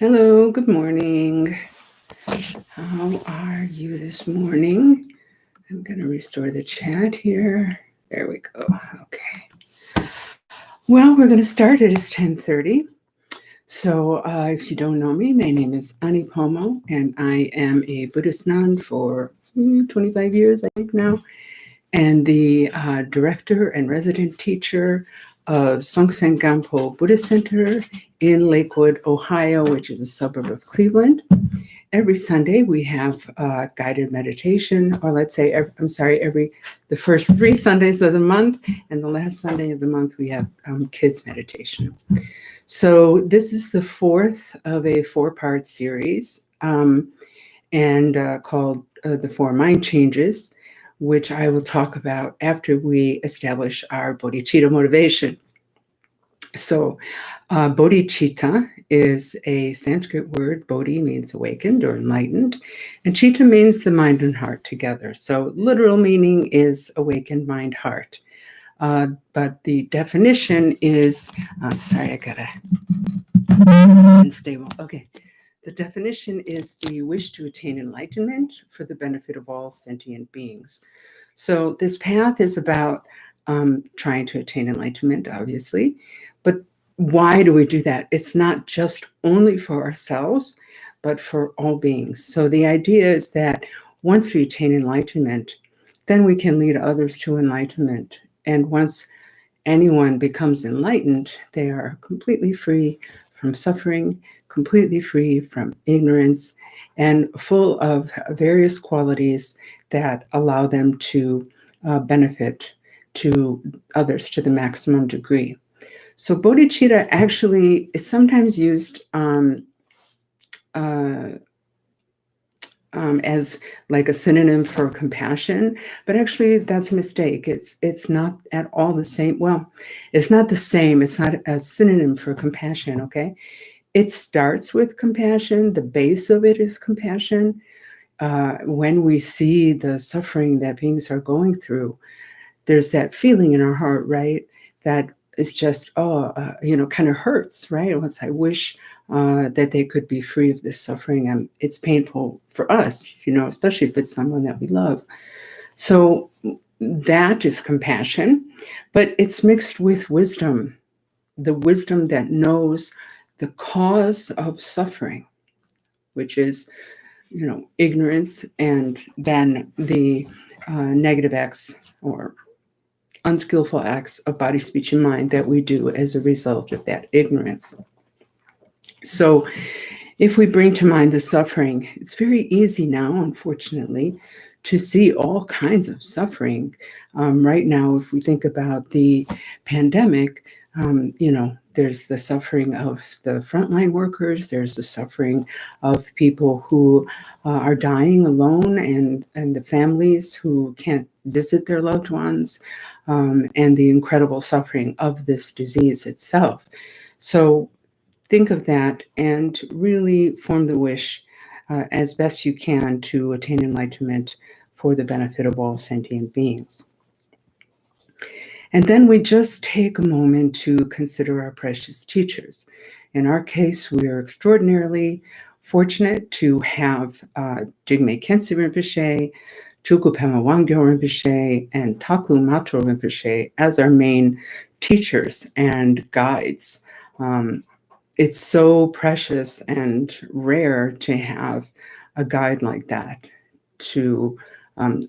Hello, good morning. How are you this morning? I'm going to restore the chat here. There we go. Okay. Well, we're going to start. It is 10:30. So if you don't know me, my name is Ani Pomo, and I am a Buddhist nun for 25 years, I think now, and the director and resident teacher of Songtsen Gampo Buddhist Center in Lakewood, Ohio, which is a suburb of Cleveland. Every Sunday we have guided meditation, or let's say, the first 3 Sundays of the month, and the last Sunday of the month we have kids meditation. So this is the fourth of a 4-part series, and called The 4 Mind Changes, which I will talk about after we establish our bodhicitta motivation. So bodhicitta is a Sanskrit word. Bodhi means awakened or enlightened, and citta means the mind and heart together. So literal meaning is awakened mind, heart. But the definition is, I gotta unstable. Okay. The definition is the wish to attain enlightenment for the benefit of all sentient beings. So this path is about trying to attain enlightenment, obviously, but why do we do that? It's not just only for ourselves, but for all beings. So the idea is that once we attain enlightenment, then we can lead others to enlightenment. And once anyone becomes enlightened, they are completely free from suffering, completely free from ignorance, and full of various qualities that allow them to benefit to others to the maximum degree. So bodhicitta actually is sometimes used as like a synonym for compassion, but actually that's a mistake. It's not at all the same. Well, it's not the same. It's not a synonym for compassion, okay? It starts with compassion. The base of it is compassion. When we see the suffering that beings are going through, there's that feeling in our heart, right? That is just, kind of hurts, right? Once I wish that they could be free of this suffering. It's painful for us, especially if it's someone that we love. So that is compassion, but it's mixed with wisdom, the wisdom that knows the cause of suffering, which is, ignorance, and then the negative acts or unskillful acts of body, speech, and mind that we do as a result of that ignorance. So if we bring to mind the suffering, it's very easy now, unfortunately, to see all kinds of suffering. Right now, if we think about the pandemic, there's the suffering of the frontline workers, there's the suffering of people who are dying alone, and the families who can't visit their loved ones, and the incredible suffering of this disease itself. So think of that and really form the wish as best you can to attain enlightenment for the benefit of all sentient beings. And then we just take a moment to consider our precious teachers. In our case, we are extraordinarily fortunate to have Jigme Khyentse Rinpoche, Chukwu Pema Wangyo Rinpoche, and Taklu Matro Rinpoche as our main teachers and guides. It's so precious and rare to have a guide like that, to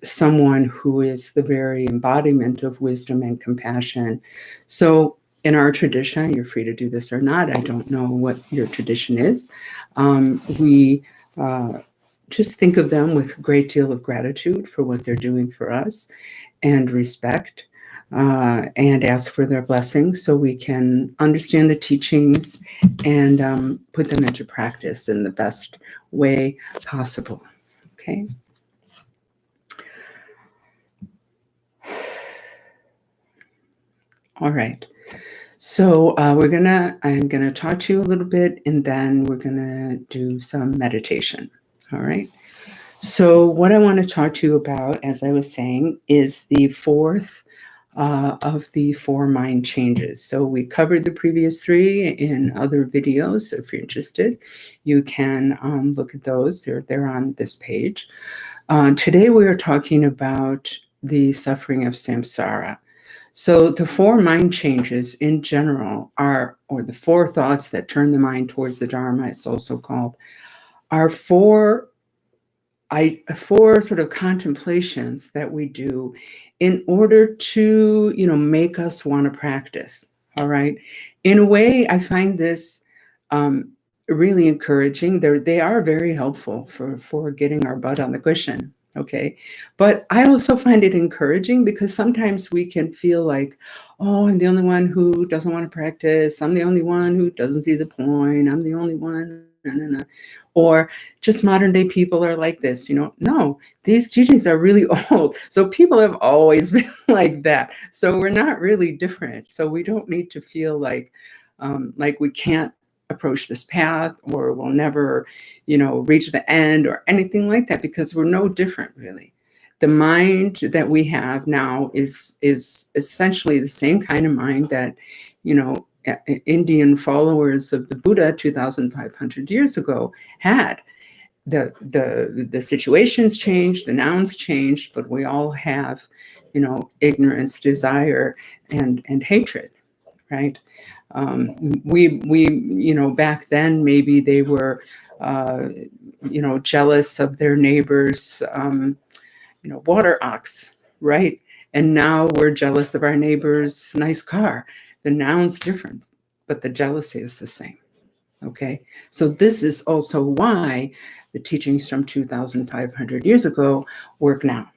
someone who is the very embodiment of wisdom and compassion. So in our tradition, you're free to do this or not, I don't know what your tradition is, we just think of them with a great deal of gratitude for what they're doing for us, and respect, and ask for their blessings so we can understand the teachings and put them into practice in the best way possible. Okay. All right. So I'm gonna talk to you a little bit, and then we're gonna do some meditation. All right. So what I want to talk to you about, as I was saying, is the fourth of the 4 mind changes. So we covered the previous 3 in other videos. So if you're interested, you can look at those. They're on this page. Today we are talking about the suffering of samsara. So the 4 mind changes in general are, or the 4 thoughts that turn the mind towards the Dharma, it's also called, are 4 sort of contemplations that we do in order to, make us want to practice. All right. In a way, I find this really encouraging. They are very helpful for getting our butt on the cushion. Okay. But I also find it encouraging because sometimes we can feel like, oh, I'm the only one who doesn't want to practice. I'm the only one who doesn't see the point. I'm the only one. Or just modern day people are like this. No, these teachings are really old. So people have always been like that. So we're not really different. So we don't need to feel like we can't approach this path, or we'll never, reach the end or anything like that, because we're no different, really. The mind that we have now is essentially the same kind of mind that, Indian followers of the Buddha 2,500 years ago had. The situations changed, the nouns changed, but we all have, ignorance, desire, and hatred, right? We back then maybe they were jealous of their neighbors, water ox, right? And now we're jealous of our neighbor's nice car. The noun's different, but the jealousy is the same. Okay, so this is also why the teachings from 2,500 years ago work now,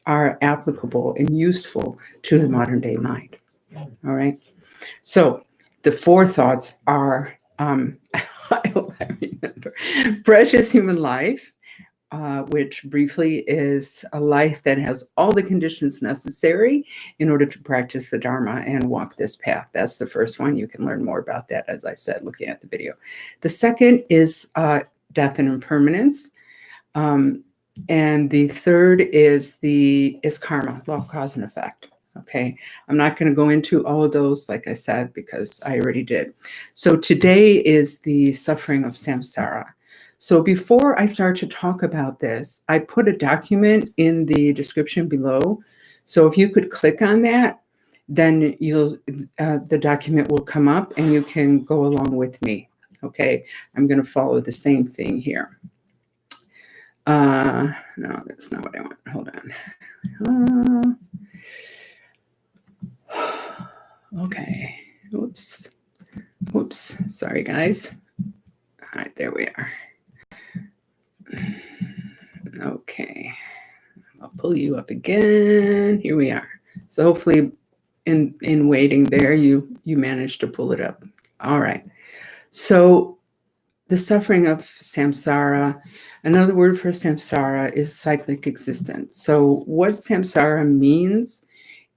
are applicable and useful to the modern day mind. All right, so the 4 thoughts are, I hope I remember, precious human life, which briefly is a life that has all the conditions necessary in order to practice the Dharma and walk this path. That's the first one. You can learn more about that, as I said, looking at the video. The second is death and impermanence. And the third is karma, law of cause and effect. Okay, I'm not going to go into all of those, like I said, because I already did. So today is the suffering of samsara. So before I start to talk about this, I put a document in the description below. So if you could click on that, then the document will come up and you can go along with me. Okay, I'm going to follow the same thing here. No, that's not what I want. Hold on. Okay. Oops. Sorry, guys. All right, there we are. Okay. I'll pull you up again. Here we are. So hopefully in waiting there, you managed to pull it up. All right. So the suffering of samsara, another word for samsara is cyclic existence. So what samsara means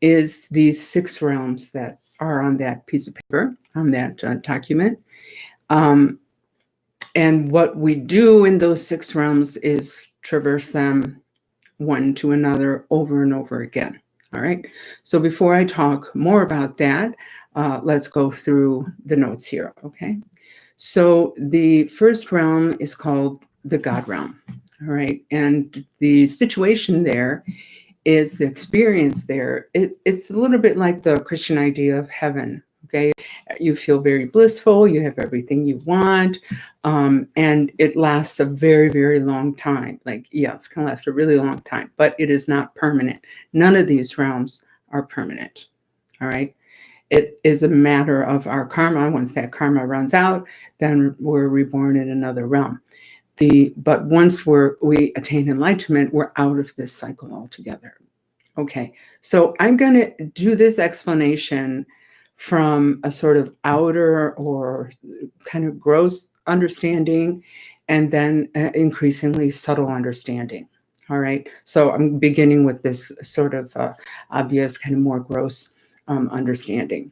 is these 6 realms that are on that piece of paper, on that document. And what we do in those 6 realms is traverse them one to another over and over again. All right. So before I talk more about that, let's go through the notes here. Okay. So the first realm is called the God realm. All right. And the situation there is, the experience there, it's a little bit like the Christian idea of heaven. Okay. You feel very blissful. You have everything you want. And it lasts a very, very long time. It's going to last a really long time, but it is not permanent. None of these realms are permanent. All right. It is a matter of our karma. Once that karma runs out, then we're reborn in another realm. But once we attain enlightenment, we're out of this cycle altogether. Okay, so I'm going to do this explanation from a sort of outer or kind of gross understanding, and then increasingly subtle understanding. All right, so I'm beginning with this sort of obvious, kind of more gross understanding.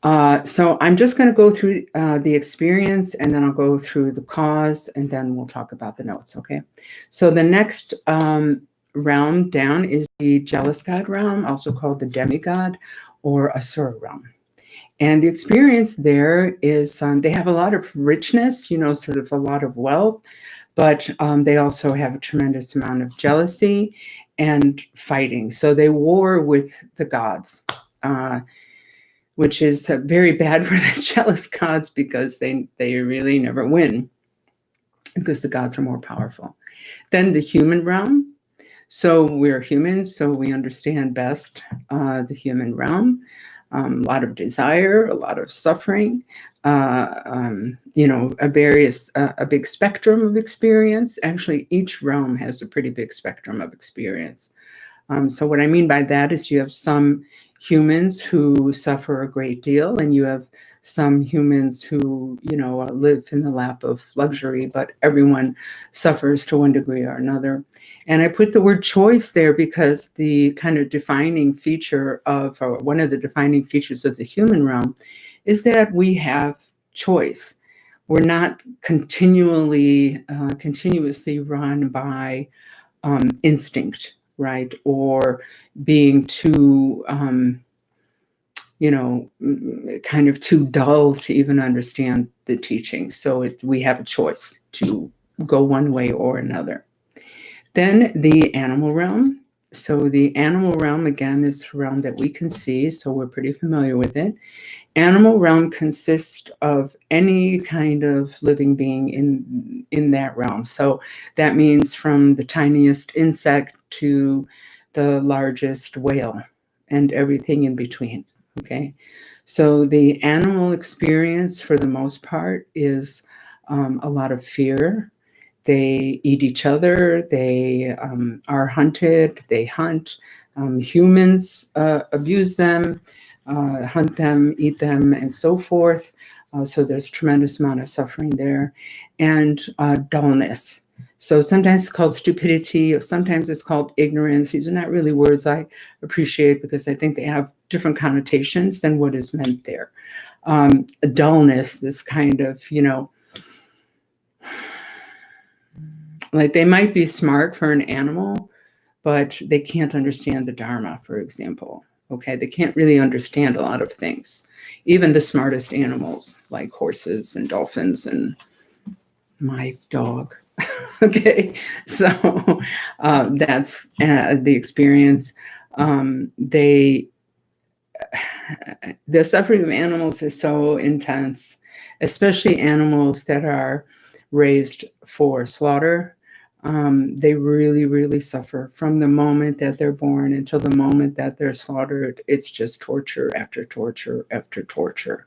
So I'm just going to go through the experience, and then I'll go through the cause, and then we'll talk about the notes, okay? So the next realm down is the jealous god realm, also called the demigod or Asura realm. And the experience there is they have a lot of richness, sort of a lot of wealth, but they also have a tremendous amount of jealousy and fighting. So they war with the gods, which is very bad for the jealous gods because they really never win because the gods are more powerful. Then the human realm. So we're humans, so we understand best the human realm. A lot of desire, a lot of suffering, a big spectrum of experience. Actually, each realm has a pretty big spectrum of experience. So what I mean by that is you have some humans who suffer a great deal, and you have some humans who, live in the lap of luxury, but everyone suffers to one degree or another. And I put the word choice there because the kind of defining feature of, or one of the defining features of the human realm is that we have choice. We're not continuously run by instinct, right? Or being too, kind of too dull to even understand the teaching. So we have a choice to go one way or another. Then the animal realm. So the animal realm, again, is a realm that we can see, so we're pretty familiar with it. Animal realm consists of any kind of living being in that realm. So that means from the tiniest insect to the largest whale and everything in between. Okay, so the animal experience, for the most part, is a lot of fear. They eat each other. They are hunted. They hunt. Humans abuse them, hunt them, eat them, and so forth. So there's tremendous amount of suffering there, and dullness. So sometimes it's called stupidity, or sometimes it's called ignorance. These are not really words I appreciate because I think they have different connotations than what is meant there. Dullness, this kind of, like they might be smart for an animal, but they can't understand the Dharma, for example. Okay, they can't really understand a lot of things. Even the smartest animals, like horses and dolphins and my dog. Okay, so that's the experience. The suffering of animals is so intense, especially animals that are raised for slaughter. They really, really suffer from the moment that they're born until the moment that they're slaughtered. It's just torture after torture after torture.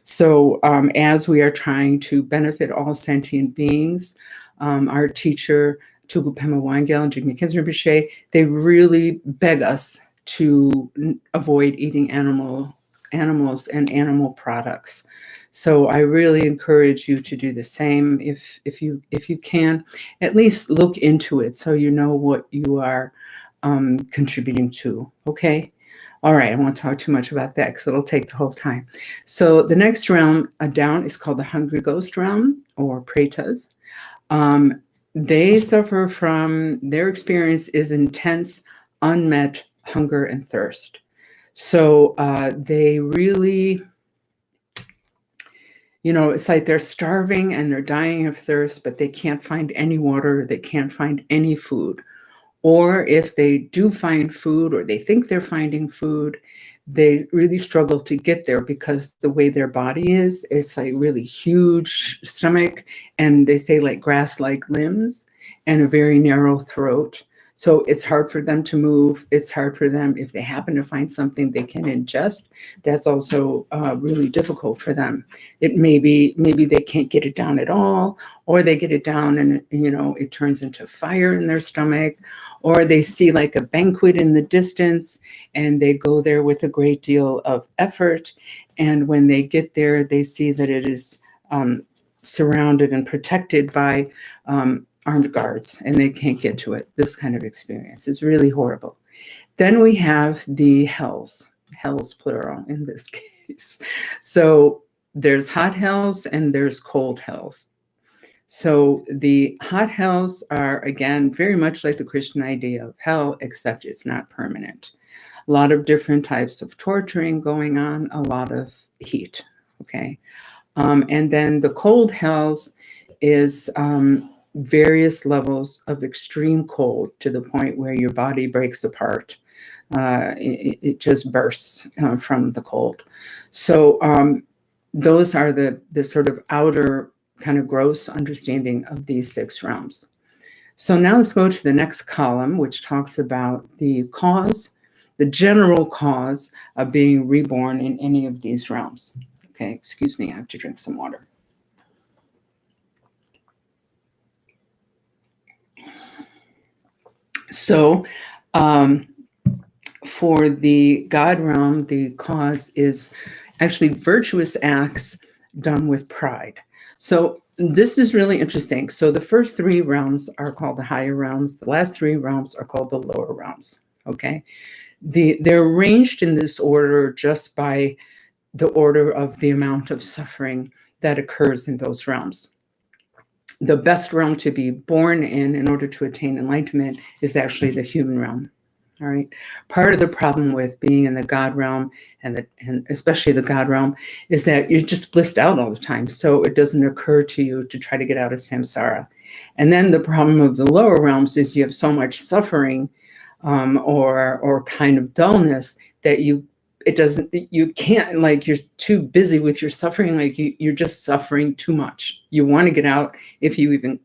So as we are trying to benefit all sentient beings, our teacher, Tugu Pema Wangel and Jigme Khyentse Rinpoche, they really beg us to avoid eating animals and animal products. So I really encourage you to do the same if you can. At least look into it so you know what you are contributing to. Okay. All right, I won't talk too much about that because it'll take the whole time. So the next realm down is called the hungry ghost realm, or pretas. They suffer from, their experience is intense, unmet hunger and thirst. So they really, it's like they're starving and they're dying of thirst, but they can't find any water, they can't find any food. Or if they do find food, or they think they're finding food, they really struggle to get there because the way their body is, it's like really huge stomach, and they say like grass-like limbs and a very narrow throat. So it's hard for them to move. It's hard for them, if they happen to find something they can ingest, that's also really difficult for them. It maybe they can't get it down at all, or they get it down and it turns into fire in their stomach, or they see like a banquet in the distance and they go there with a great deal of effort. And when they get there, they see that it is surrounded and protected by armed guards, and they can't get to it. This kind of experience is really horrible. Then we have the hells plural in this case. So there's hot hells and there's cold hells. So the hot hells are, again, very much like the Christian idea of hell, except it's not permanent. A lot of different types of torturing going on, a lot of heat, okay? And then the cold hells is various levels of extreme cold to the point where your body breaks apart. It just bursts from the cold. So those are the sort of outer kind of gross understanding of these 6 realms. So now let's go to the next column, which talks about the cause, the general cause of being reborn in any of these realms. Okay, excuse me, I have to drink some water. So for the God realm, the cause is actually virtuous acts done with pride. So this is really interesting. So the first 3 realms are called the higher realms. The last 3 realms are called the lower realms. Okay, they're arranged in this order just by the order of the amount of suffering that occurs in those realms. The best realm to be born in order to attain enlightenment is actually the human realm. All right. Part of the problem with being in the God realm and especially the God realm is that you're just blissed out all the time. So it doesn't occur to you to try to get out of samsara. And then the problem of the lower realms is you have so much suffering or kind of dullness that you can't, like, you're too busy with your suffering, like you're just suffering too much. You want to get out if you even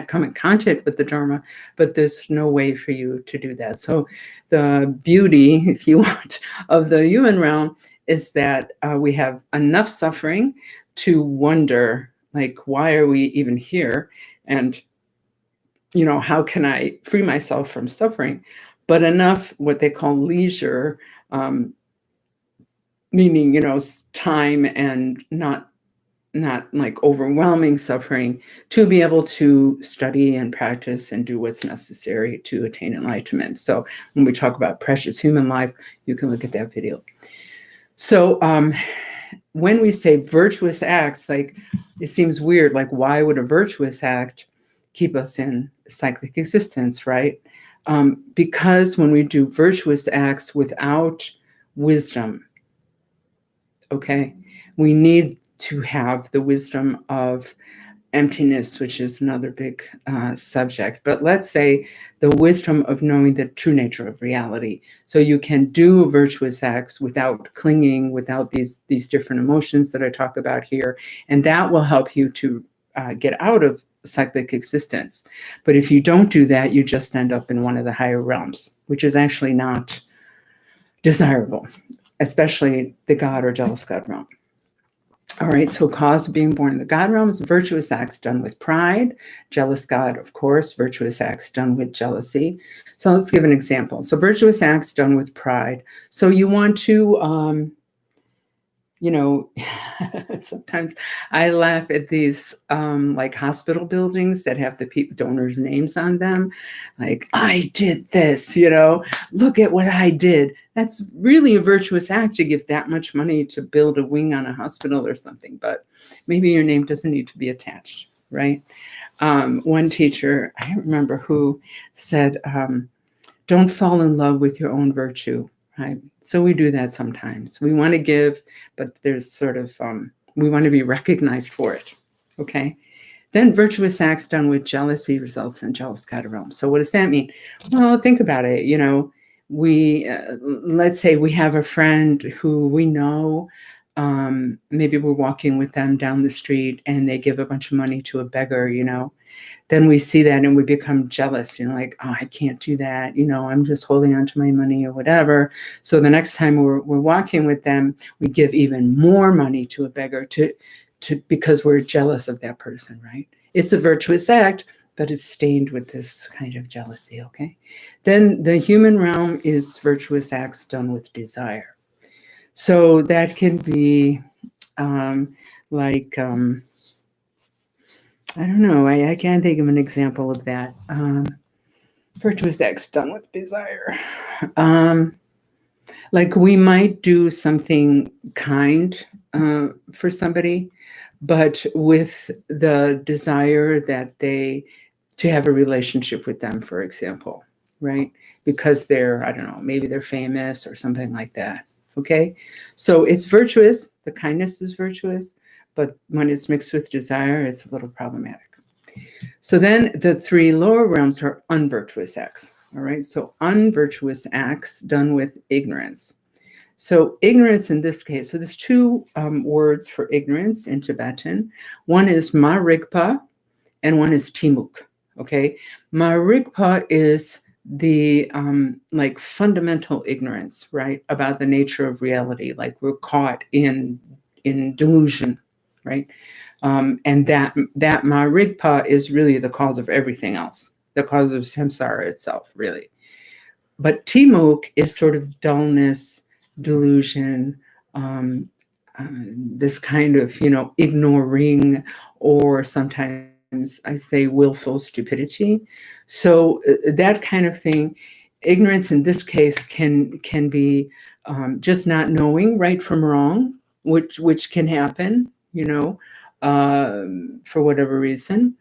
come in contact with the Dharma, but there's no way for you to do that. So the beauty, if you want, of the human realm is that we have enough suffering to wonder, like, why are we even here? And, how can I free myself from suffering? But enough what they call leisure, meaning, time and not like overwhelming suffering, to be able to study and practice and do what's necessary to attain enlightenment. So when we talk about precious human life, you can look at that video. So when we say virtuous acts, like, it seems weird, like, why would a virtuous act keep us in cyclic existence, right? Because when we do virtuous acts without wisdom, okay, we need to have the wisdom of emptiness, which is another big subject. But let's say the wisdom of knowing the true nature of reality. So you can do virtuous acts without clinging, without these different emotions that I talk about here. And that will help you to get out of cyclic existence. But if you don't do that, you just end up in one of the higher realms, which is actually not desirable, especially the God or jealous God realm. All right, so cause of being born in the God realm is virtuous acts done with pride. Jealous God, of course, virtuous acts done with jealousy. So let's give an example. So virtuous acts done with pride. So you want to, sometimes I laugh at these like hospital buildings that have the donors' names on them. Like, I did this, look at what I did. That's really a virtuous act to give that much money to build a wing on a hospital or something, but maybe your name doesn't need to be attached, right? One teacher, I don't remember who, said, don't fall in love with your own virtue. Right. So we do that sometimes. We want to give, but there's sort of, we want to be recognized for it. Okay. Then virtuous acts done with jealousy results in jealous God realm. So what does that mean? Well, think about it. We, let's say we have a friend who we know, maybe we're walking with them down the street and they give a bunch of money to a beggar, then we see that and we become jealous, like, oh, I can't do that. I'm just holding on to my money or whatever. So the next time we're walking with them, we give even more money to a beggar because we're jealous of that person, right? It's a virtuous act, but it's stained with this kind of jealousy, okay? Then the human realm is virtuous acts done with desire. So that can be I don't know. I can't think of an example of that. Virtuous acts done with desire. Like we might do something kind for somebody, but with the desire that to have a relationship with them, for example, right? Because they're, I don't know, maybe they're famous or something like that. Okay. So it's virtuous. The kindness is virtuous, but when it's mixed with desire, it's a little problematic. So then the three lower realms are unvirtuous acts. All right. So unvirtuous acts done with ignorance. So ignorance in this case, so there's two words for ignorance in Tibetan. One is marigpa and one is timuk. Okay. Marigpa is the like fundamental ignorance, right, about the nature of reality. Like we're caught in delusion, right? And that marigpa is really the cause of everything else, the cause of samsara itself, really. But timuk is sort of dullness, delusion, this kind of, ignoring, or sometimes I say willful stupidity. So that kind of thing, ignorance in this case can be just not knowing right from wrong, which can happen, for whatever reason,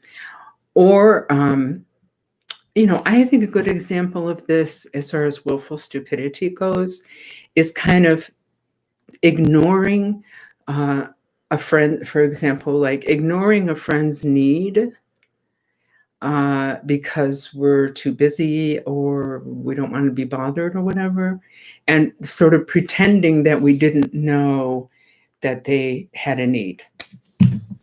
or I think a good example of this, as far as willful stupidity goes, is kind of ignoring a friend, for example, like ignoring a friend's need because we're too busy or we don't want to be bothered or whatever, and sort of pretending that we didn't know that they had a need.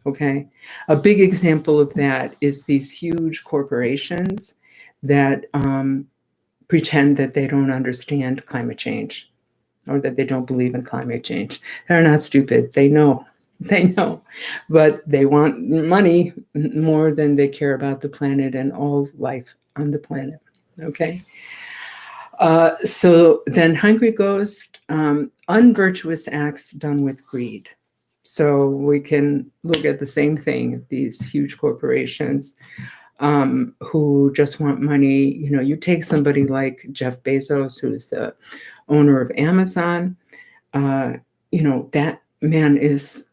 Okay. A big example of that is these huge corporations that pretend that they don't understand climate change or that they don't believe in climate change. They're not stupid. They know. They know. But they want money more than they care about the planet and all life on the planet. Okay. So then Hungry Ghost, unvirtuous acts done with greed. So we can look at the same thing, these huge corporations who just want money. You take somebody like Jeff Bezos, who's the owner of Amazon. That man is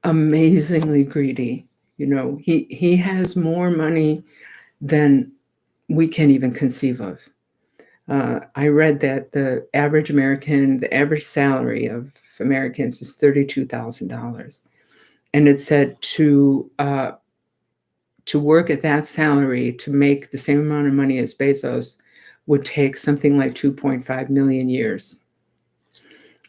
amazingly greedy. He has more money than we can even conceive of. I read that the average salary of Americans is $32,000. And it said to work at that salary to make the same amount of money as Bezos would take something like 2.5 million years.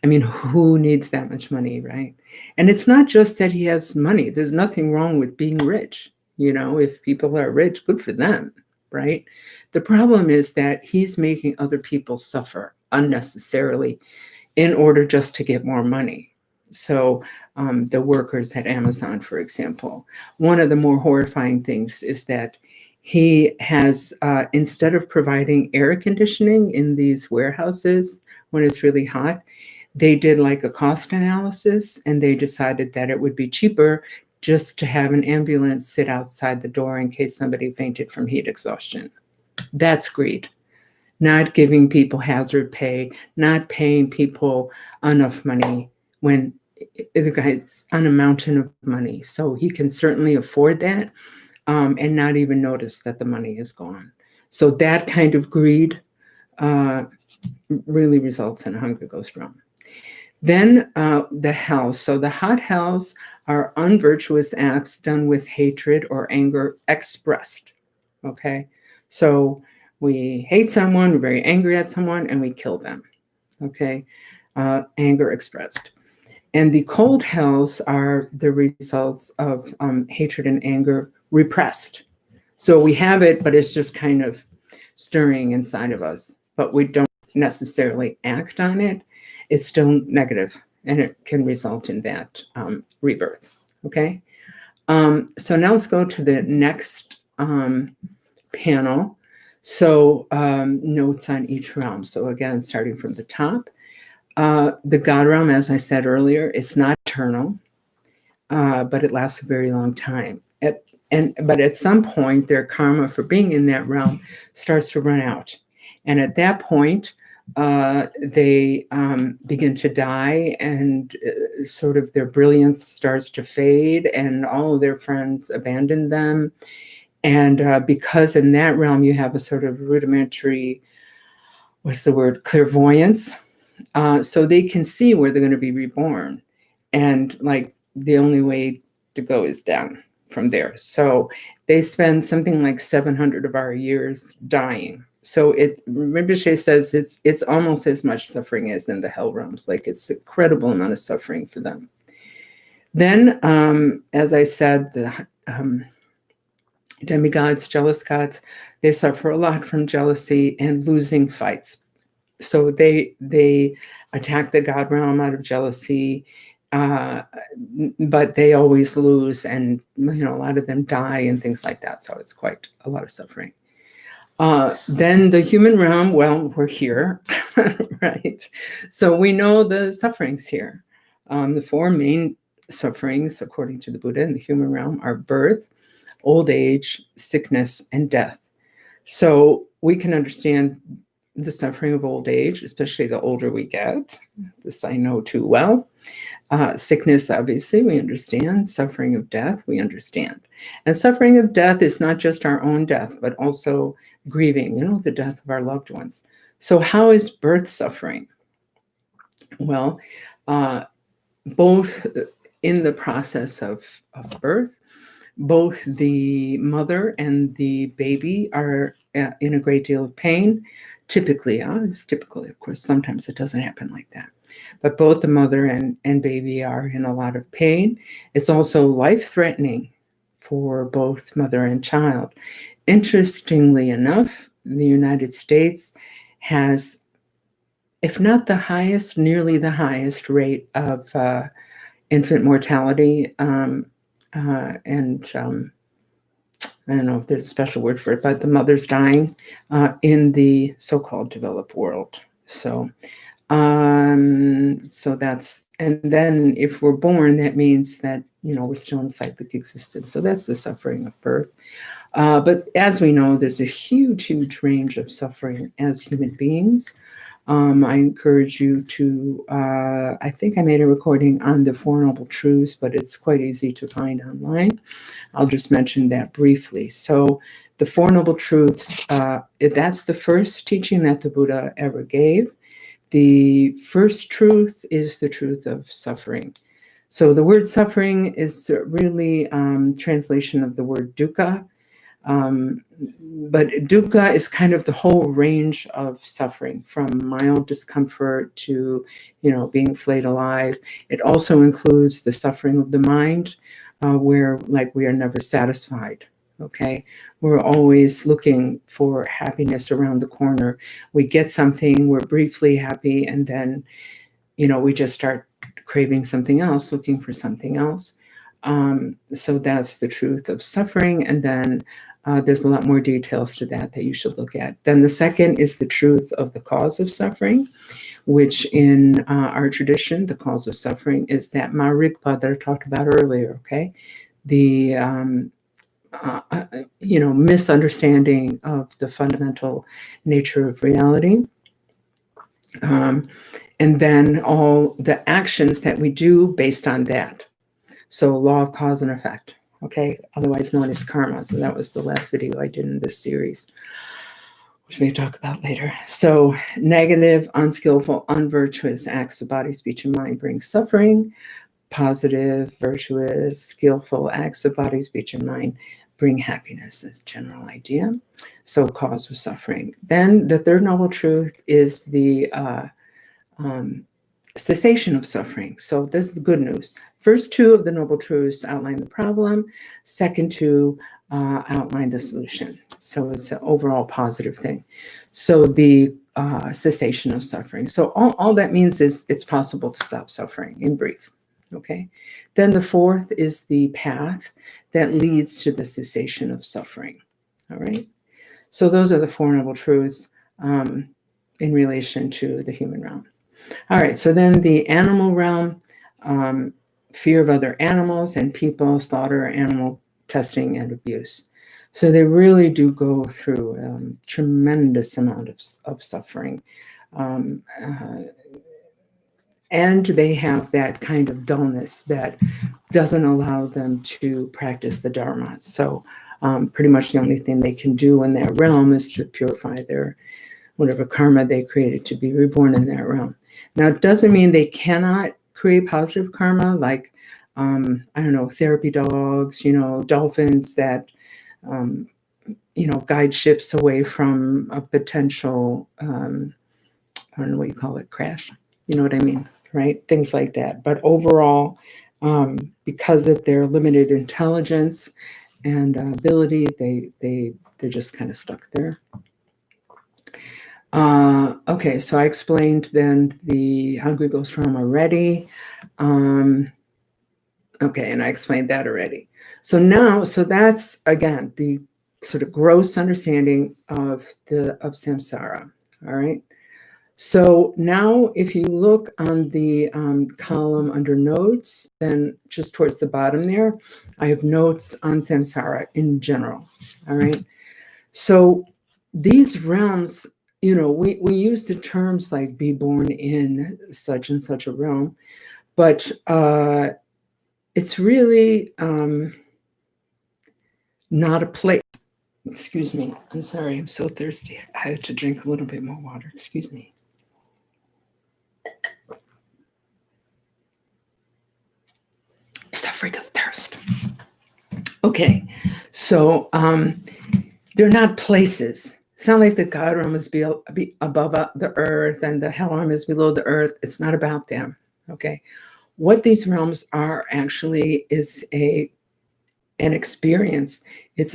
I mean, who needs that much money, right? And it's not just that he has money. There's nothing wrong with being rich. If people are rich, good for them, right? The problem is that he's making other people suffer unnecessarily in order just to get more money. So the workers at Amazon, for example, one of the more horrifying things is that he has, instead of providing air conditioning in these warehouses when it's really hot, they did like a cost analysis and they decided that it would be cheaper just to have an ambulance sit outside the door in case somebody fainted from heat exhaustion. That's greed. Not giving people hazard pay, not paying people enough money when the guy's on a mountain of money. So he can certainly afford that and not even notice that the money is gone. So that kind of greed really results in a Hungry Ghost realm. Then the hells. So the hot hells are unvirtuous acts done with hatred or anger expressed. Okay. So we hate someone, we're very angry at someone, and we kill them. Okay. Anger expressed. And the cold hells are the results of hatred and anger repressed. So we have it, but it's just kind of stirring inside of us, but we don't necessarily act on it. It's still negative, and it can result in that rebirth. Okay. So now let's go to the next panel. So notes on each realm. So again, starting from the top, the God realm, as I said earlier, it's not eternal, but it lasts a very long time. But at some point, their karma for being in that realm starts to run out. And at that point, they begin to die, and sort of their brilliance starts to fade, and all of their friends abandon them. And because in that realm you have a sort of rudimentary, what's the word, clairvoyance, so they can see where they're going to be reborn, and like the only way to go is down from there. So they spend something like 700 of our years dying. So Rinpoche says it's almost as much suffering as in the hell realms. Like it's an incredible amount of suffering for them. Then, as I said, the demigods, jealous gods, they suffer a lot from jealousy and losing fights. So they attack the god realm out of jealousy, but they always lose, and a lot of them die and things like that. So it's quite a lot of suffering. Then the human realm, well, we're here, right? So we know the sufferings here. The four main sufferings, according to the Buddha in the human realm, are birth, old age, sickness, and death. So we can understand the suffering of old age, especially the older we get. This I know too well. Sickness, obviously, we understand. Suffering of death, we understand. And suffering of death is not just our own death, but also grieving, the death of our loved ones. So how is birth suffering? Well, both in the process of birth, both the mother and the baby are in a great deal of pain. Typically, it's typically, of course, sometimes it doesn't happen like that. But both the mother and baby are in a lot of pain. It's also life-threatening for both mother and child. Interestingly enough, the United States has, if not the highest, nearly the highest rate of infant mortality, and I don't know if there's a special word for it, but the mothers dying in the so-called developed world. So that's, and then if we're born, that means that, we're still in cyclic existence. So that's the suffering of birth. But as we know, there's a huge, huge range of suffering as human beings. I encourage you to, I think I made a recording on the Four Noble Truths, but it's quite easy to find online. I'll just mention that briefly. So the Four Noble Truths, that's the first teaching that the Buddha ever gave. The first truth is the truth of suffering. So the word suffering is really translation of the word dukkha. But dukkha is kind of the whole range of suffering, from mild discomfort to, being flayed alive. It also includes the suffering of the mind, where we are never satisfied. Okay, we're always looking for happiness around the corner. We get something, we're briefly happy, and then, we just start craving something else, looking for something else. So that's the truth of suffering. And then there's a lot more details to that you should look at. Then the second is the truth of the cause of suffering, which in our tradition, the cause of suffering is that marikpa that I talked about earlier, okay? The, misunderstanding of the fundamental nature of reality. And then all the actions that we do based on that. So law of cause and effect, okay, otherwise known as karma. So that was the last video I did in this series, which we talk about later. So negative, unskillful, unvirtuous acts of body, speech, and mind bring suffering. Positive, virtuous, skillful acts of body, speech, and mind bring happiness. As a general idea. So cause of suffering. Then the third noble truth is the cessation of suffering. So this is the good news. First two of the Noble Truths outline the problem. Second two outline the solution. So it's an overall positive thing. So the cessation of suffering. So all that means is it's possible to stop suffering, in brief. Okay. Then the fourth is the path that leads to the cessation of suffering. All right. So those are the Four Noble Truths in relation to the human realm. All right, so then the animal realm, fear of other animals and people, slaughter, animal testing, and abuse. So they really do go through a tremendous amount of suffering. Um, and they have that kind of dullness that doesn't allow them to practice the Dharma. So pretty much the only thing they can do in that realm is to purify their whatever karma they created to be reborn in that realm. Now, it doesn't mean they cannot create positive karma, like, I don't know, therapy dogs, dolphins that, guide ships away from a potential, I don't know what you call it, crash. You know what I mean, right? Things like that. But overall, because of their limited intelligence and ability, they're just kind of stuck there. Okay, so I explained then the hungry ghost realm already. Okay, and I explained that already. So that's again the sort of gross understanding of samsara. All right. So now, if you look on the column under notes, then just towards the bottom there, I have notes on samsara in general. All right. So these realms, we use the terms like be born in such and such a realm, but it's really not a place. Excuse me. I'm sorry. I'm so thirsty. I had to drink a little bit more water. Excuse me. Suffering of thirst. Okay. So they're not places. It's not like the God realm is above the earth and the hell realm is below the earth. It's not about them. Okay. What these realms are actually is an experience. It's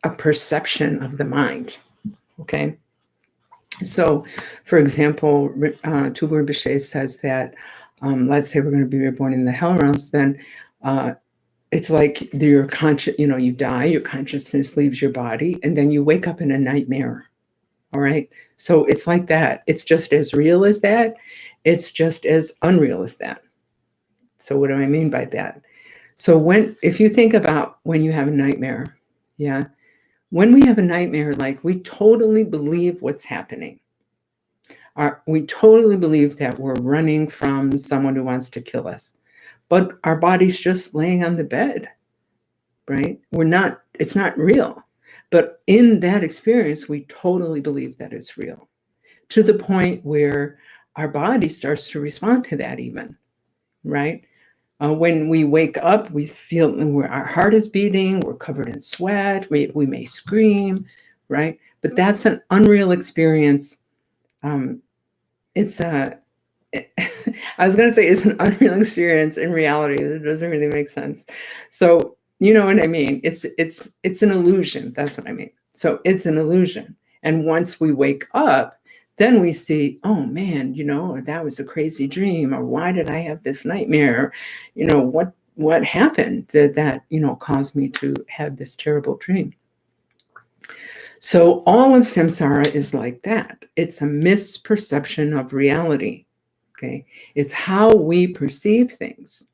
a perception of the mind. Okay. So, for example, Tugler Bichet says that, let's say we're going to be reborn in the hell realms, then it's like your conscious, you die, your consciousness leaves your body, and then you wake up in a nightmare. All right. So it's like that. It's just as real as that. It's just as unreal as that. So what do I mean by that? So if you think about when you have a nightmare, yeah, when we have a nightmare, like we totally believe what's happening. We totally believe that we're running from someone who wants to kill us, but our body's just laying on the bed, right? It's not real. But in that experience, we totally believe that it's real, to the point where our body starts to respond to that even, right? When we wake up, we feel our heart is beating, we're covered in sweat, we may scream, right? But that's an unreal experience. It's I was going to say it's an unreal experience. In reality, it doesn't really make sense. So you know what I mean? It's an illusion. That's what I mean. So it's an illusion. And once we wake up, then we see, oh man, that was a crazy dream, or why did I have this nightmare? What happened that caused me to have this terrible dream? So all of samsara is like that. It's a misperception of reality. Okay, it's how we perceive things.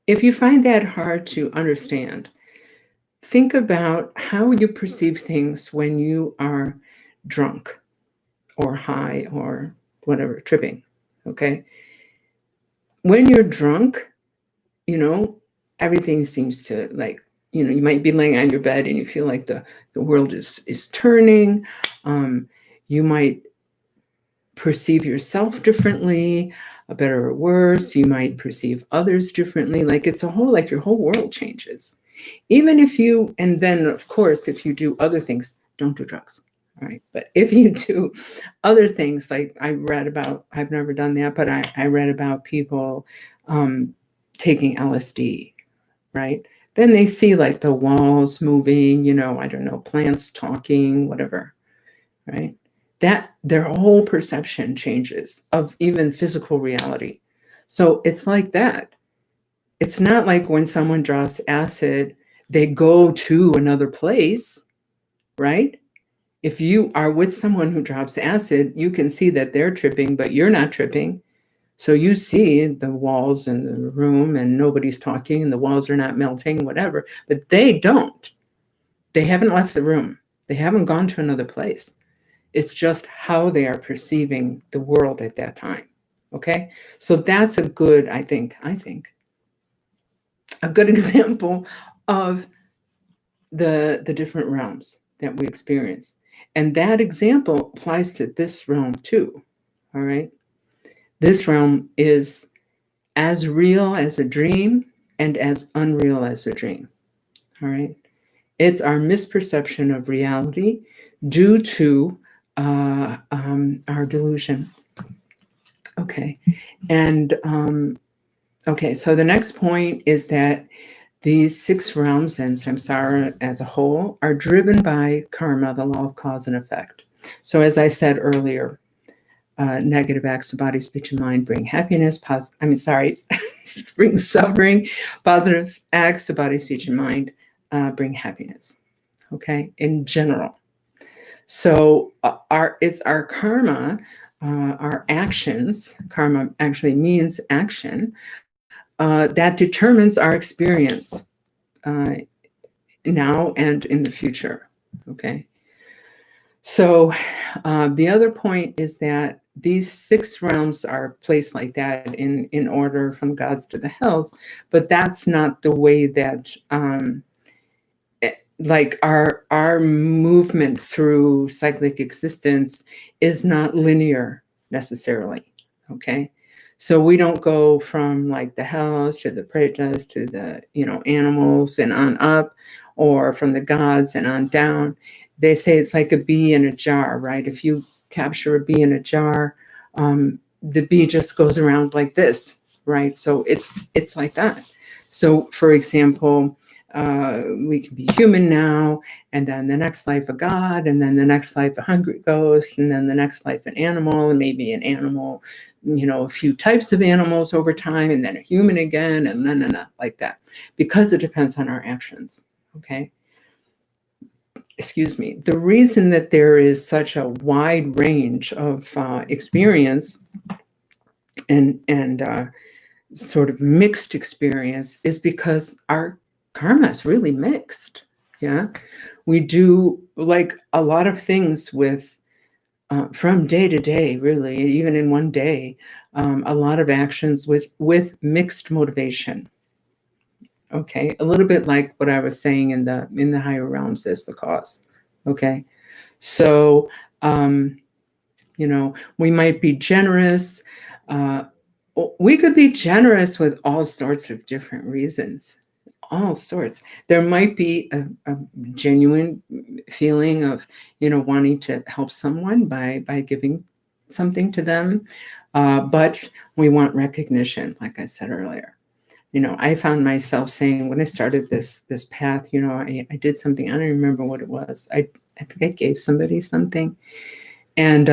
If you find that hard to understand, think about how you perceive things when you are drunk or high or whatever, tripping. Okay, when you're drunk, everything seems to you might be laying on your bed and you feel like the world is turning. You might perceive yourself differently, better or worse. You might perceive others differently. Like it's your whole world changes. Even if and then of course, if you do other things, don't do drugs. All right. But if you do other things, like I've never done that, but I read about people taking LSD, right? Then they see like the walls moving, I don't know, plants talking, whatever, right? That their whole perception changes of even physical reality. So it's like that. It's not like when someone drops acid, they go to another place, right? If you are with someone who drops acid, you can see that they're tripping, but you're not tripping. So you see the walls in the room and nobody's talking and the walls are not melting, whatever, but they don't. They haven't left the room. They haven't gone to another place. It's just how they are perceiving the world at that time. Okay? So that's a good, I think, a good example of the different realms that we experience. And that example applies to this realm too. All right? This realm is as real as a dream and as unreal as a dream. All right? It's our misperception of reality due to our delusion. Okay. And okay, so the next point is that these 6 realms and samsara as a whole are driven by karma, the law of cause and effect. So as I said earlier, negative acts of body, speech, and mind bring happiness. Bring suffering. Positive acts of body, speech, and mind bring happiness. Okay, in general. So it's our karma, our actions. Karma actually means action. That determines our experience now and in the future. Okay. So the other point is that these 6 realms are placed like that in order from gods to the hells, but that's not the way that like our movement through cyclic existence is not linear necessarily. Okay. So we don't go from like the hells to the pretas to the animals and on up, or from the gods and on down. They say it's like a bee in a jar, right? If you capture a bee in a jar, the bee just goes around like this, right? So it's like that. So for example, we can be human now, and then the next life a god, and then the next life a hungry ghost, and then the next life an animal, and maybe an animal, a few types of animals over time, and then a human again, and then like that, because it depends on our actions. Okay. Excuse me. The reason that there is such a wide range of experience and sort of mixed experience is because our karma is really mixed. Yeah. We do like a lot of things with from day to day, really, even in one day, a lot of actions with mixed motivation. Okay, a little bit like what I was saying in the higher realms as the cause. Okay, so we might be generous. We could be generous with all sorts of different reasons. All sorts. There might be a genuine feeling of wanting to help someone by giving something to them, but we want recognition, like I said earlier. I found myself saying when I started this path, I did something. I don't remember what it was. I think I gave somebody something, and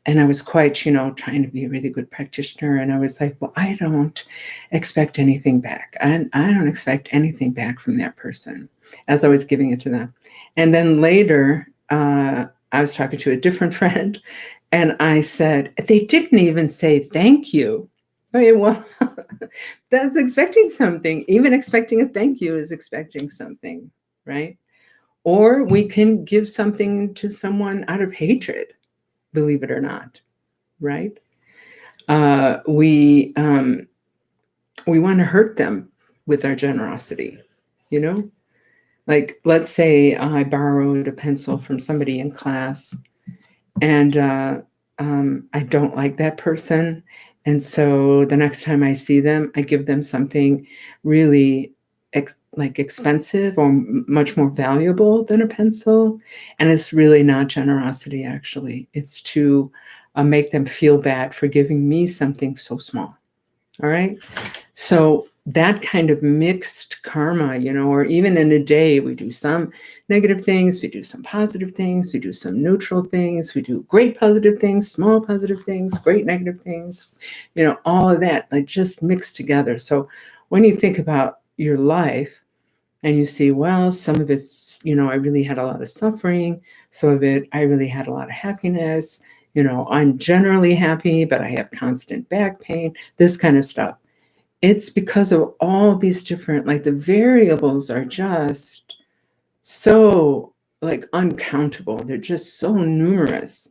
I was quite, trying to be a really good practitioner. And I was like, well, I don't expect anything back. I don't expect anything back from that person as I was giving it to them. And then later, I was talking to a different friend, and I said, they didn't even say thank you. Okay, well, that's expecting something. Even expecting a thank you is expecting something, right? Or we can give something to someone out of hatred, believe it or not, right? We want to hurt them with our generosity, Like, let's say I borrowed a pencil from somebody in class, and I don't like that person. And so the next time I see them, I give them something really expensive or much more valuable than a pencil. And it's really not generosity, actually. It's to make them feel bad for giving me something so small. All right. So that kind of mixed karma, or even in a day, we do some negative things, we do some positive things, we do some neutral things, we do great positive things, small positive things, great negative things, all of that, like just mixed together. So when you think about your life and you see, well, some of it's, I really had a lot of suffering, some of it, I really had a lot of happiness, I'm generally happy, but I have constant back pain, this kind of stuff. It's because of all these different, like the variables are just so like uncountable. They're just so numerous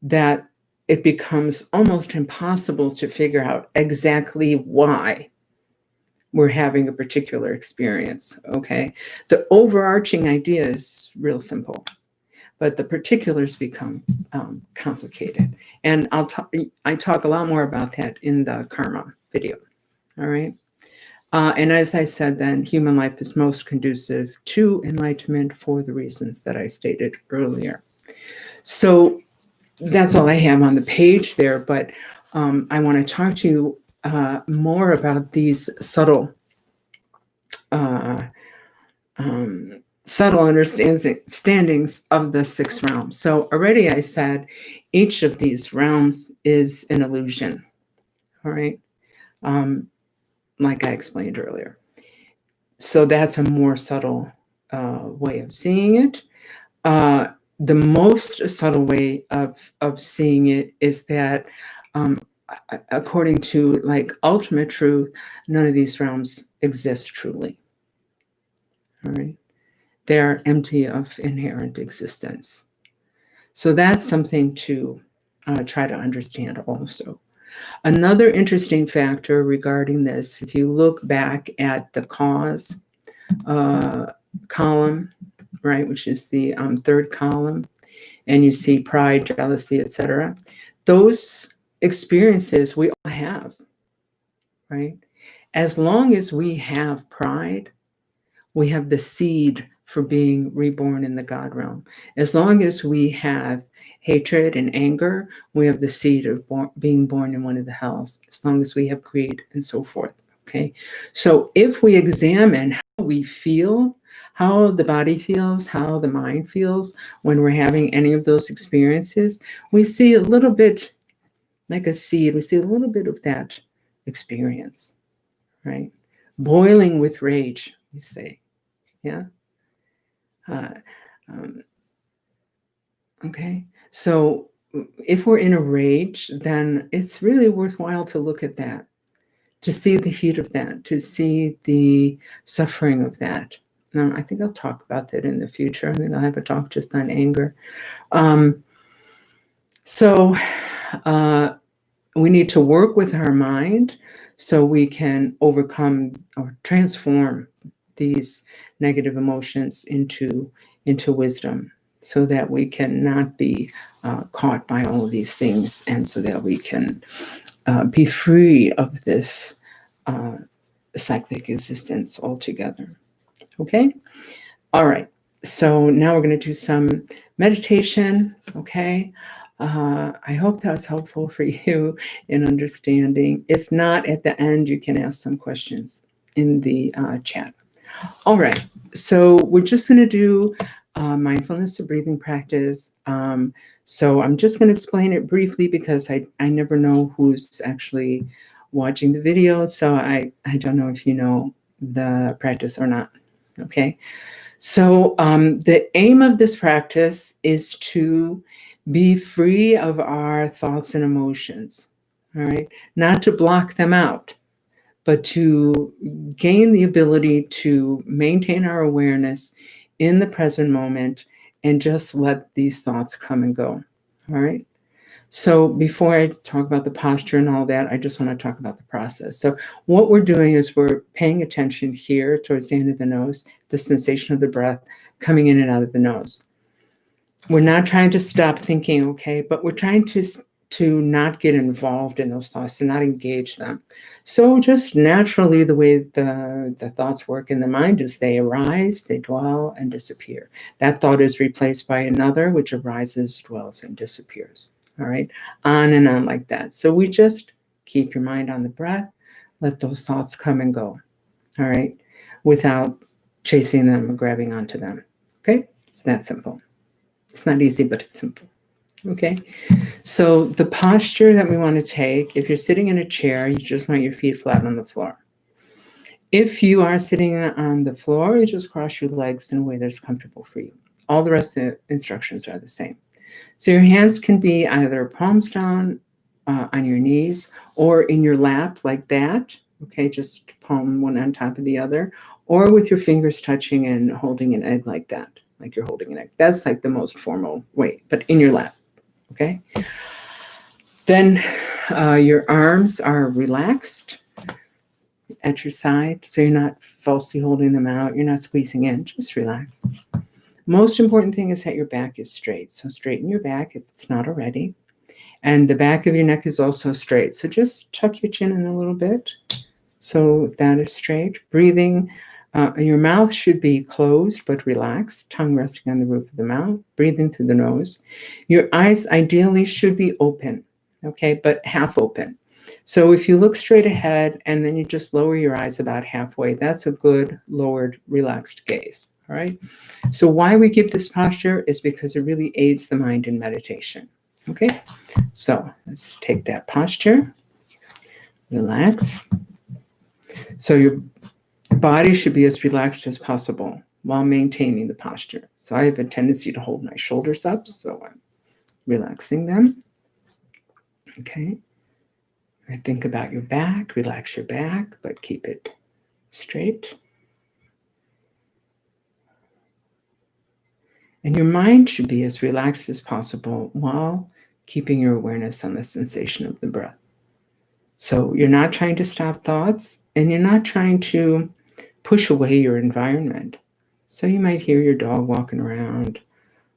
that it becomes almost impossible to figure out exactly why we're having a particular experience, okay? The overarching idea is real simple, but the particulars become complicated. And I talk a lot more about that in the karma video, all right? And as I said then, human life is most conducive to enlightenment for the reasons that I stated earlier. So that's all I have on the page there, but I want to talk to you more about these subtle understandings of the six realms. So already I said each of these realms is an illusion, all right? Like I explained earlier. So that's a more subtle way of seeing it. The most subtle way of seeing it is that according to like ultimate truth, none of these realms exist truly. All right. They're empty of inherent existence. So that's something to try to understand also. Another interesting factor regarding this, if you look back at the cause column, right, which is the third column, and you see pride, jealousy, etc., those experiences we all have, right? As long as we have pride, we have the seed for being reborn in the God realm. As long as we have hatred and anger, we have the seed of being born in one of the hells. As long as we have greed and so forth. Okay. So if we examine how we feel, how the body feels, how the mind feels when we're having any of those experiences, we see a little bit like a seed. We see a little bit of that experience, right? Boiling with rage, we say. Yeah. Okay. So if we're in a rage, then it's really worthwhile to look at that, to see the heat of that, to see the suffering of that. Now, I think I'll talk about that in the future. I think I'll have a talk just on anger. So we need to work with our mind so we can overcome or transform these negative emotions into wisdom, so that we can not be caught by all of these things, and so that we can be free of this cyclic existence altogether. Okay? All right. So now we're going to do some meditation. Okay? I hope that was helpful for you in understanding. If not, at the end, you can ask some questions in the chat. All right, so we're just going to do mindfulness, a breathing practice. So I'm just going to explain it briefly because I never know who's actually watching the video. So I don't know if you know the practice or not. Okay, so the aim of this practice is to be free of our thoughts and emotions, all right? Not to block them out, but to gain the ability to maintain our awareness in the present moment and just let these thoughts come and go, all right? So before I talk about the posture and all that, I just want to talk about the process. So what we're doing is we're paying attention here towards the end of the nose, the sensation of the breath coming in and out of the nose. We're not trying to stop thinking, okay, but we're trying to not get involved in those thoughts, to not engage them. So just naturally, the way the thoughts work in the mind is they arise, they dwell, and disappear. That thought is replaced by another, which arises, dwells, and disappears. All right, on and on like that. So we just keep your mind on the breath, let those thoughts come and go, all right, without chasing them or grabbing onto them. Okay, it's that simple. It's not easy, but it's simple. Okay, so the posture that we want to take, if you're sitting in a chair, you just want your feet flat on the floor. If you are sitting on the floor, you just cross your legs in a way that's comfortable for you. All the rest of the instructions are the same. So your hands can be either palms down on your knees or in your lap like that. Okay, just palm one on top of the other, or with your fingers touching and holding an egg like that. like you're holding your neck. That's like the most formal way, but in your lap, okay? Then your arms are relaxed at your side, so you're not falsely holding them out. You're not squeezing in, just relax. Most important thing is that your back is straight. So straighten your back if it's not already. And the back of your neck is also straight. So just tuck your chin in a little bit so that is straight. Breathing, your mouth should be closed but relaxed, tongue resting on the roof of the mouth, breathing through the nose. Your eyes ideally should be open, okay, but half open. So if you look straight ahead and then you just lower your eyes about halfway, that's a good lowered, relaxed gaze, all right? So why we keep this posture is because it really aids the mind in meditation, okay? So let's take that posture, relax. So your body should be as relaxed as possible while maintaining the posture. So I have a tendency to hold my shoulders up, so I'm relaxing them, okay? I think about your back, relax your back, but keep it straight. And your mind should be as relaxed as possible while keeping your awareness on the sensation of the breath. So you're not trying to stop thoughts, and you're not trying to push away your environment. So you might hear your dog walking around,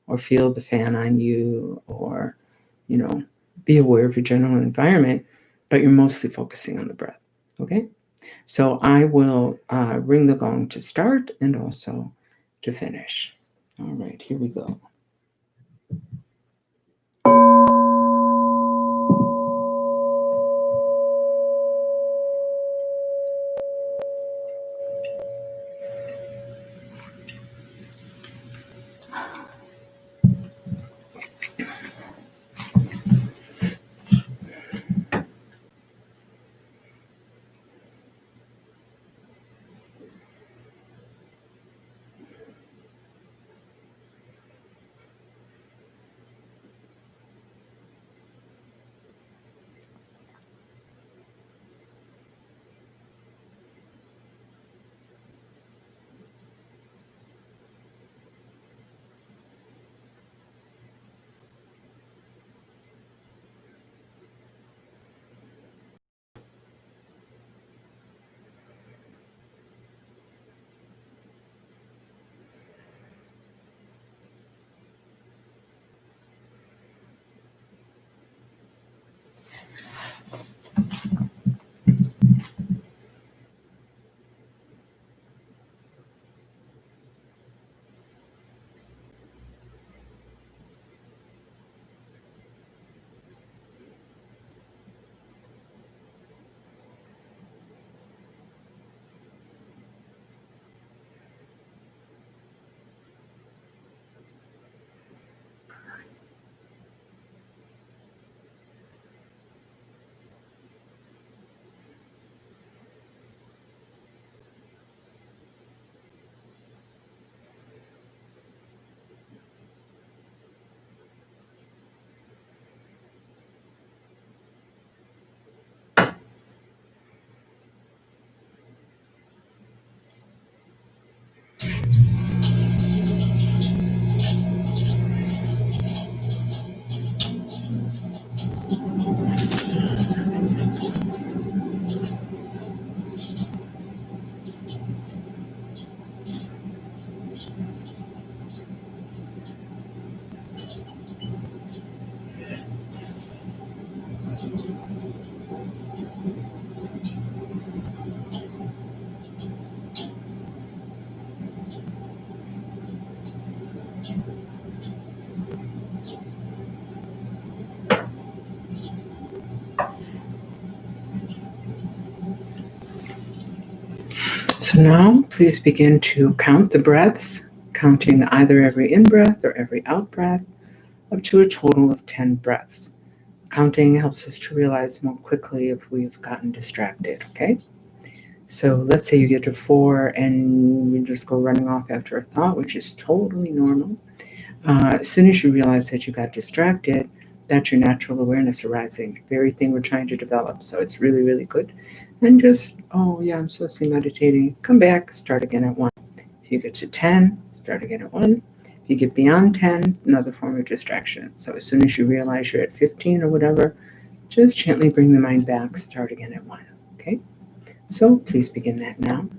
or feel the fan on you, or, be aware of your general environment, but you're mostly focusing on the breath, okay? So I will ring the gong to start and also to finish. All right, here we go. So now please begin to count the breaths, counting either every in-breath or every out-breath, up to a total of 10 breaths. Counting helps us to realize more quickly if we've gotten distracted, okay? So let's say you get to 4 and you just go running off after a thought, which is totally normal. As soon as you realize that you got distracted, that's your natural awareness arising, the very thing we're trying to develop. So it's really, really good. And just, oh yeah, I'm supposed to be meditating. Come back, start again at 1. If you get to 10, start again at 1. If you get beyond 10, another form of distraction. So as soon as you realize you're at 15 or whatever, just gently bring the mind back, start again at 1. Okay? So please begin that now.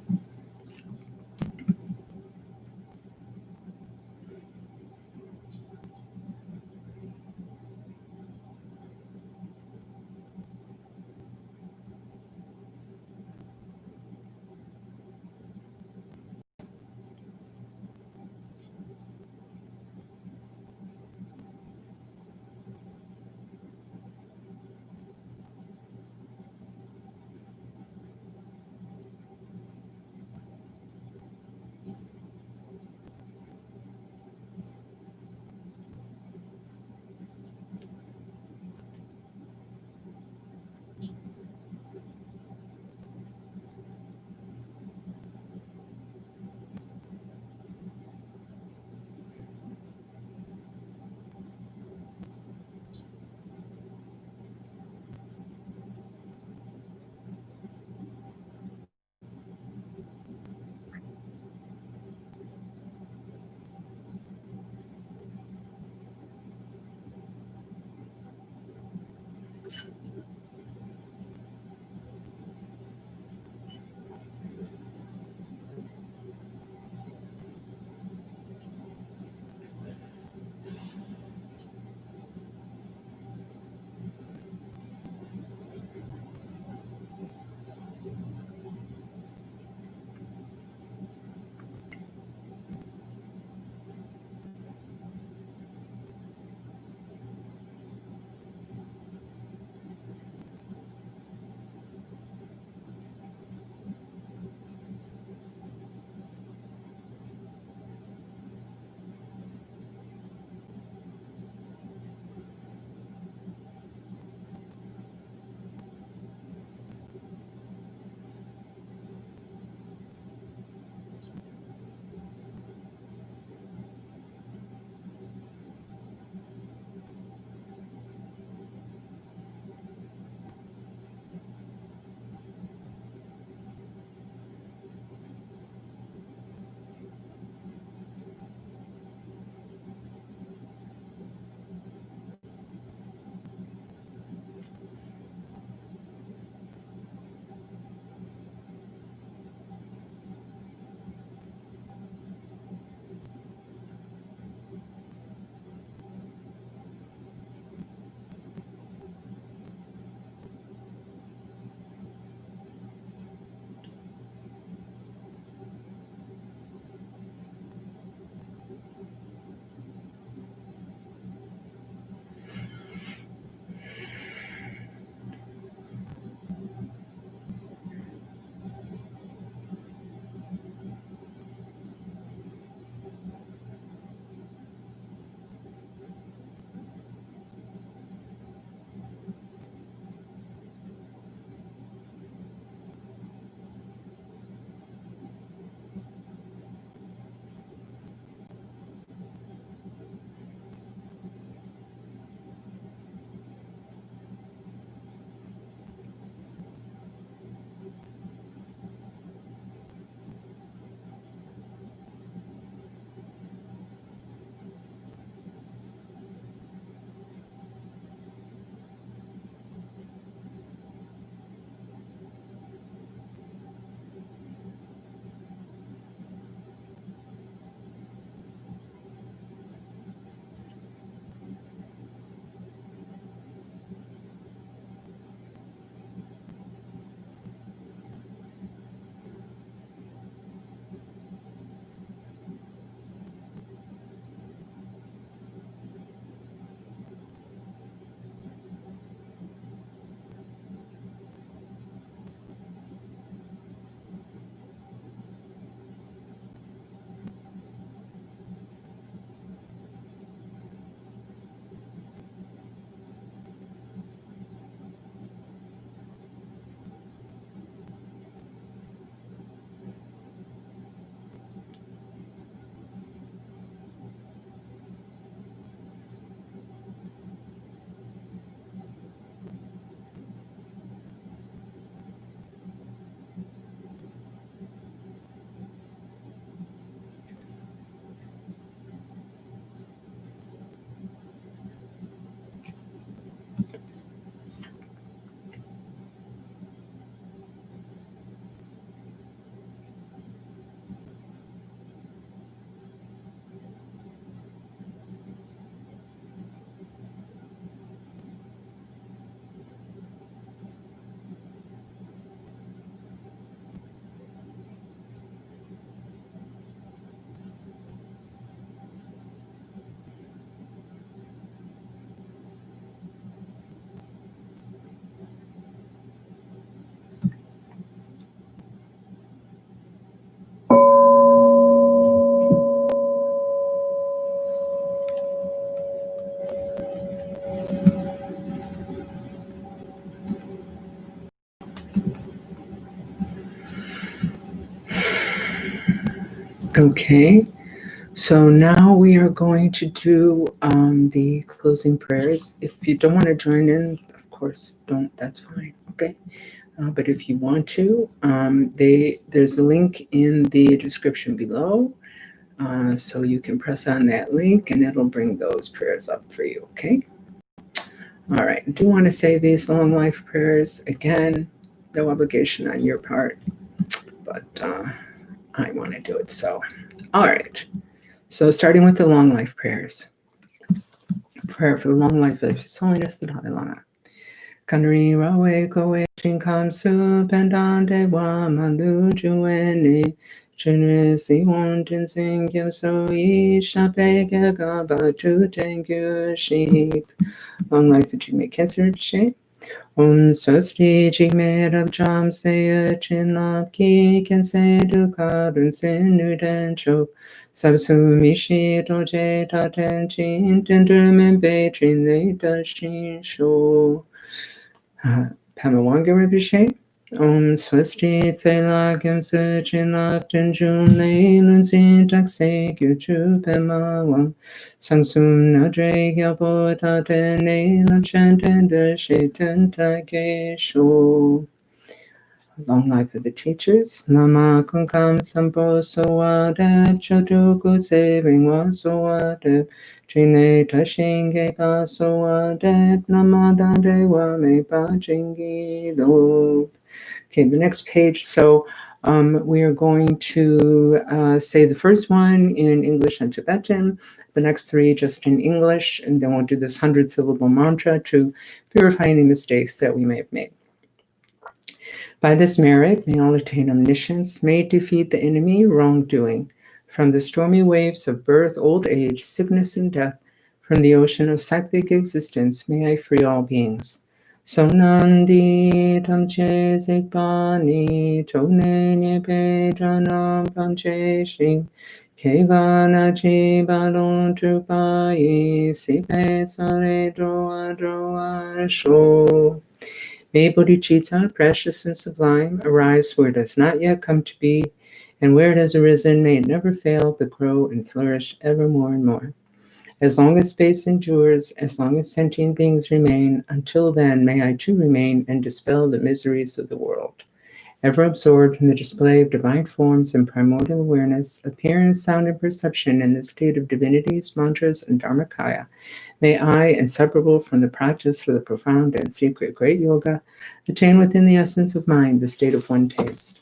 Okay, so now we are going to do the closing prayers. If you don't want to join in, of course, don't. That's fine. Okay. But if you want to, there's a link in the description below. So you can press on that link and it'll bring those prayers up for you. Okay. All right. I do want to say these long life prayers again, no obligation on your part, but I want to do it. So, all right. So, starting with the long life prayers. Prayer for the long life of His Holiness the Dalai Lama. Kanri rawe koe shinkam su pendante wa malu juene. Generously wanton sing yam so yi shape gaba tu tengu shik. Long life of Jigme Cancer Rinpoche. Om Swasti Jigme Rabjam Seya Chinlap Ki Kense Dukadun Sin Nudan Chok Sabsu Mishi Doje Taten Chin Tendermen Be Trin Leta Shin Sho Pamawanga Rinpoche. Om Swasti Tsela Gemsa Chinlap Tenjun Lei Lunzin Takse Gyuchu Pemawang Samsung Nadre Gyabo Tate Ne Lanchan Tender Shetan Take Sho. Long life of the teachers. Lama Kunkam Sampo Sowadeb Choduku Saving Wa Sowadeb Trine Tashinge Pa Sowadeb Namadande Wa Me Pa Jingi Lo. Okay, the next page. So we are going to say the first one in English and Tibetan, the next three just in English, and then we'll do this 100-syllable mantra to purify any mistakes that we may have made. By this merit, may all attain omniscience, may defeat the enemy, wrongdoing. From the stormy waves of birth, old age, sickness, and death, from the ocean of cyclic existence, may I free all beings. Sonandi tamche sikpani chone nyepe janam pamche shing kegana chi balon trupai sipe sale droa droa sho. May bodhicitta, precious and sublime, arise where it has not yet come to be, and where it has arisen, may it never fail but grow and flourish ever more and more. As long as space endures, as long as sentient beings remain, until then may I too remain and dispel the miseries of the world. Ever absorbed in the display of divine forms and primordial awareness, appearance, sound, and perception in the state of divinities, mantras, and dharmakaya, may I, inseparable from the practice of the profound and secret great yoga, attain within the essence of mind the state of one taste.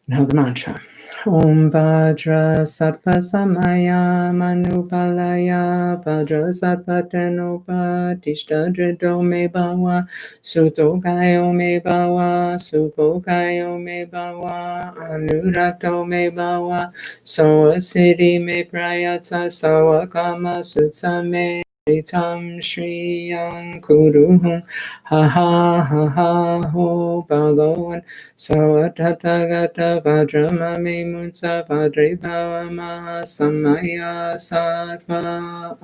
Now the mantra. Om Bhadra Sattva Samaya Manupalaya Bhadra Sattva Tenopa Tishtadrido Me Bhava Sutokayo Me Bhava Supokayo Me Bhava Anurakto Me Bhava Soasiddhi Me Prayatsa Sawakama Sutsa Me Tam Shriyam Kuruhum Ha Ha Ha Ha Ho Bhagavan Savatatagata Vajramami Mutsa Padri Bhavama Samaya Sattva.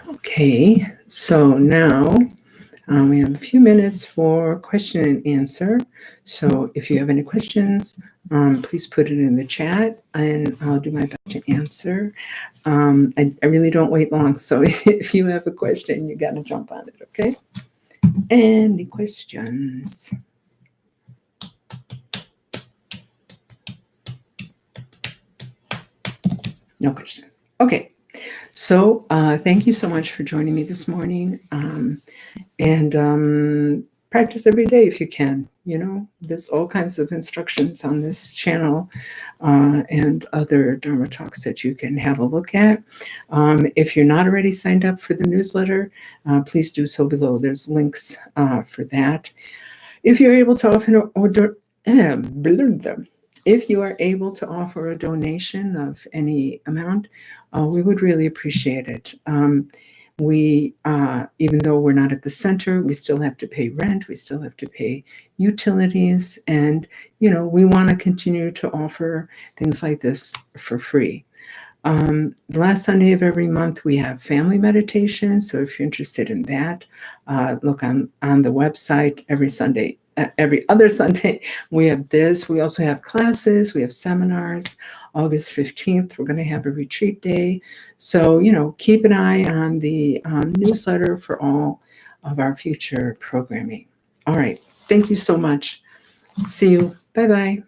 Okay, so now we have a few minutes for question and answer. So if you have any questions, please put it in the chat and I'll do my best to answer. I really don't wait long, so if you have a question, you got to jump on it, okay? Any questions? No questions. Okay. So thank you so much for joining me this morning. And practice every day if you can. You know, there's all kinds of instructions on this channel and other Dharma talks that you can have a look at. If you're not already signed up for the newsletter, please do so below. There's links for that. If you're able to if you are able to offer a donation of any amount, we would really appreciate it. We, even though we're not at the center, we still have to pay rent, we still have to pay utilities, and, you know, we want to continue to offer things like this for free. The last Sunday of every month, we have family meditation. So if you're interested in that, look on the website every Sunday. Every other Sunday, we have this. We also have classes. We have seminars. August 15th, we're going to have a retreat day. So, keep an eye on the newsletter for all of our future programming. All right. Thank you so much. See you. Bye-bye.